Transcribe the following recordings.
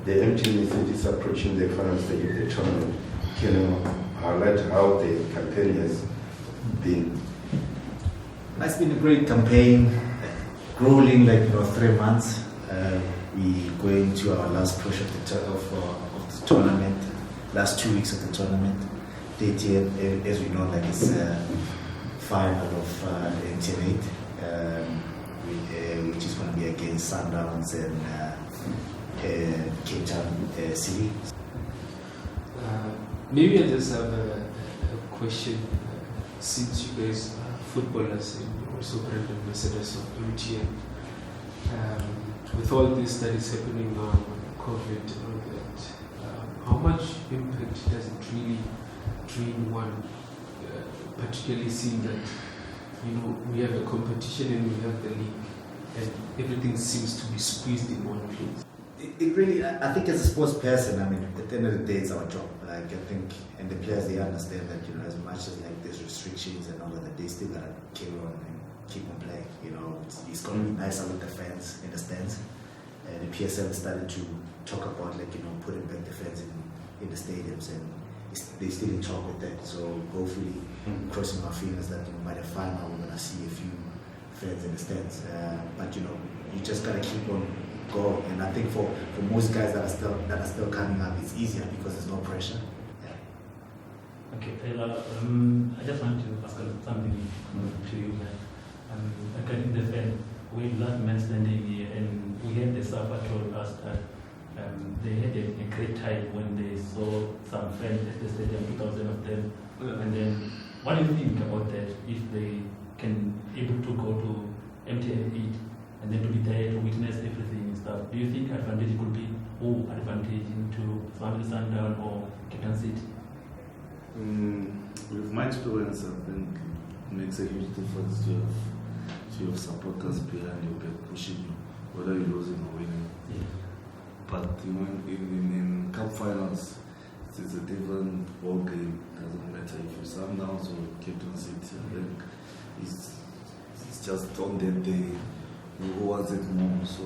the MTN8 is approaching the final stage of the tournament. Can you highlight how the campaign has been? It's been a great campaign, grueling 3 months. We going to our last push of the tournament, last 2 weeks of the tournament. As we know, it's a final of the MTN8, which is going to be against Sundowns and Cape Town City. Maybe I just have a question. Since you guys are footballers and also brand ambassadors of MTN, with all this that is happening now, COVID and all that, how much impact does it really drain one, particularly seeing that we have a competition and we have the league, and everything seems to be squeezed in one place? It really, I think as a sports person, at the end of the day, it's our job. I think, and the players, they understand that, as much as there's restrictions and all of that, they still gotta carry on and keep on playing. It's gonna be nicer with the fans in the stands. And the PSL has started to talk about putting back the fans in the stadiums, and they're still in talk with that. So hopefully, crossing our fingers that by the final we're gonna see a few fans in the stands. But you just gotta keep on go, and I think for most guys that are still coming up, it's easier because there's no pressure. Yeah. Okay, Mphela, I just want to ask something to you. Regarding the fan, we last man standing here, and we had the Safa told us that they had a great time when they saw some fans at the stadium, 2,000 of them. And then, what do you think about that? If they can able to go to MTN8 and then to be there to witness everything and stuff, do you think advantage could be advantage into Sundowns or Cape Town City? With my experience, I think it makes a huge difference to have supporters behind you, pushing you, whether you're losing or winning. Yeah. But in cup finals, it's a different ball game. It doesn't matter if you're Sundowns or Cape Town City. I think it's just on that day who wants it more. So,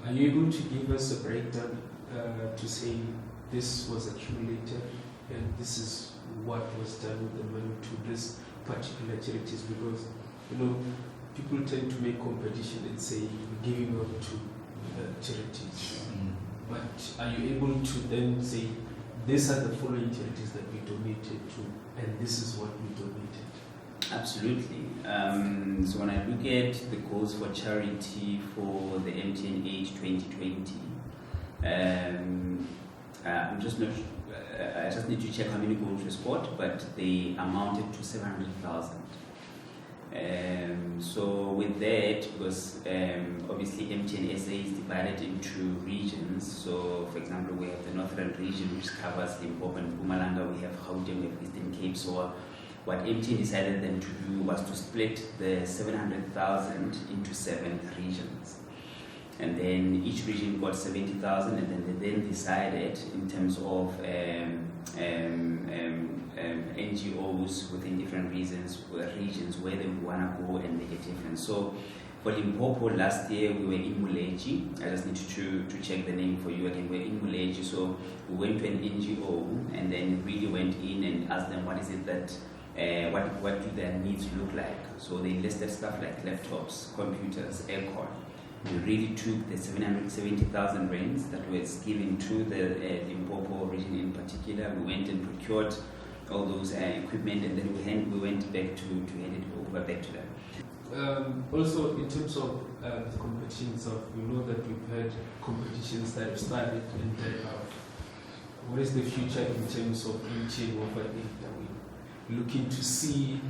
are you able to give us a breakdown to say this was accumulated and this is what was done with the money to this particular charities? Because people tend to make competition and say we're giving up to charities. But are you able to then say these are the following charities that we donated to and this is what we donated? Absolutely. So when I look at the goals for charity for the MTN8 2020, I'm just not. I just need to check how many goals we scored, but they amounted to 700,000. So with that, because obviously MTN SA is divided into regions. So for example, we have the Northern region, which covers Limpopo and Mpumalanga. We have Gauteng, we have Eastern Cape. So what MTN decided then to do was to split the 700,000 into 7 regions. And then each region got 70,000, and then they then decided in terms of NGOs within different regions where they would want to go and make a difference. So for Limpopo last year we were in Muleji. I just need to check the name for you again. We're in Muleji, so we went to an NGO and then really went in and asked them what is it that what do their needs look like. So they listed stuff like laptops, computers, aircon. We really took the 770,000 rands that was given to the Limpopo region in particular. We went and procured all those equipment, and then we went back to hand it over back to them. Also, in terms of the competitions, we know that we've had competitions that have started and died out. What is the future in terms of MTN over there? Are we looking to see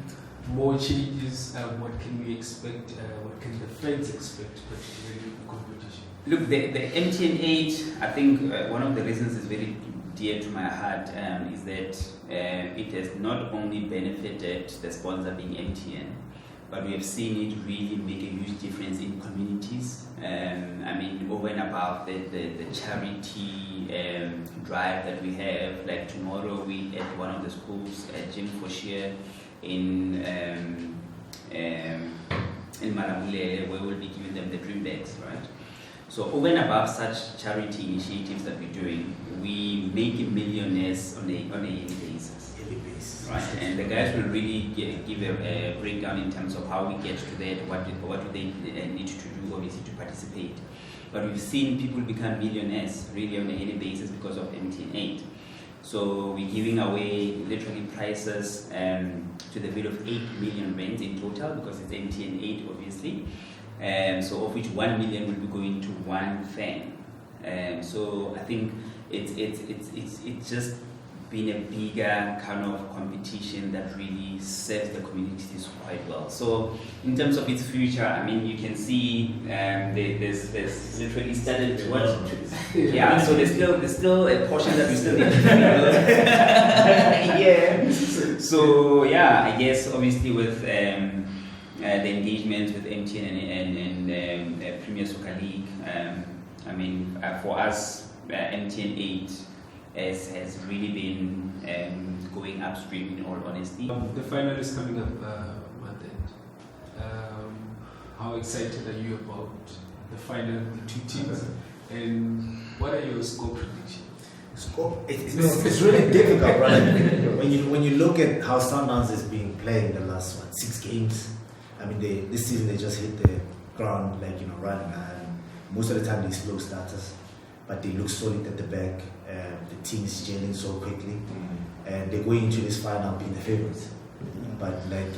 more changes? What can we expect? What can the fans expect, particularly in the competition? Look, the MTN8, I think one of the reasons is very dear to my heart is that it has not only benefited the sponsor being MTN, but we have seen it really make a huge difference in communities. Over and above the charity drive that we have. Like tomorrow, we at one of the schools at Jim Foshier in Mamelodi, where we'll be giving them the dream bags, right? So over and above such charity initiatives that we're doing, we make millionaires on a yearly basis. Right, and the guys will really give a breakdown in terms of how we get to that, what do they need to do, obviously, to participate. But we've seen people become millionaires really on a daily basis because of MTN8. So we're giving away literally prizes to the value of 8 million rands in total, because it's MTN8 obviously. So of which 1 million will be going to one fan. So I think it's just been a bigger kind of competition that really serves the communities quite well. So in terms of its future, I mean, you can see there's literally started to what? Yeah, so there's still a portion that we still need to build. Yeah. So yeah, I guess obviously with the engagement with MTN and Premier Soccer League, I mean, for us, MTN8 has really been going upstream, in all honesty. The final is coming up month end. How excited are you about the final, the two teams? And what are your score predictions? It's really difficult, right? when you look at how Sundowns has been playing the last 6 games, I mean, this season they just hit the ground running. Most of the time they slow starters, but they look solid at the back. The team is gelling so quickly, and they're going into this final being the favorites. But like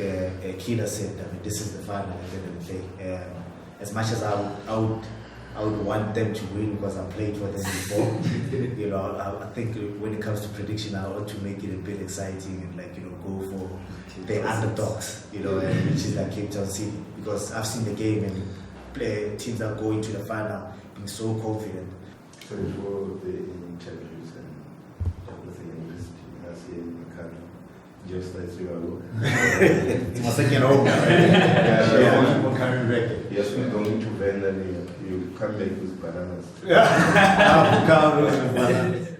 Kida said, I mean, this is the final at the end of the day. As much as I would want them to win because I played for them before, I think when it comes to prediction, I want to make it a bit exciting and go for the underdogs, which is like Cape Town City, because I've seen the game and teams that go into the final being so confident. So for the interviews and everything in this team, I see Josta is your look. It's my second home now, right? Yeah. Current record. Yes, we're going to Venda, you come back with bananas. I'll come with bananas.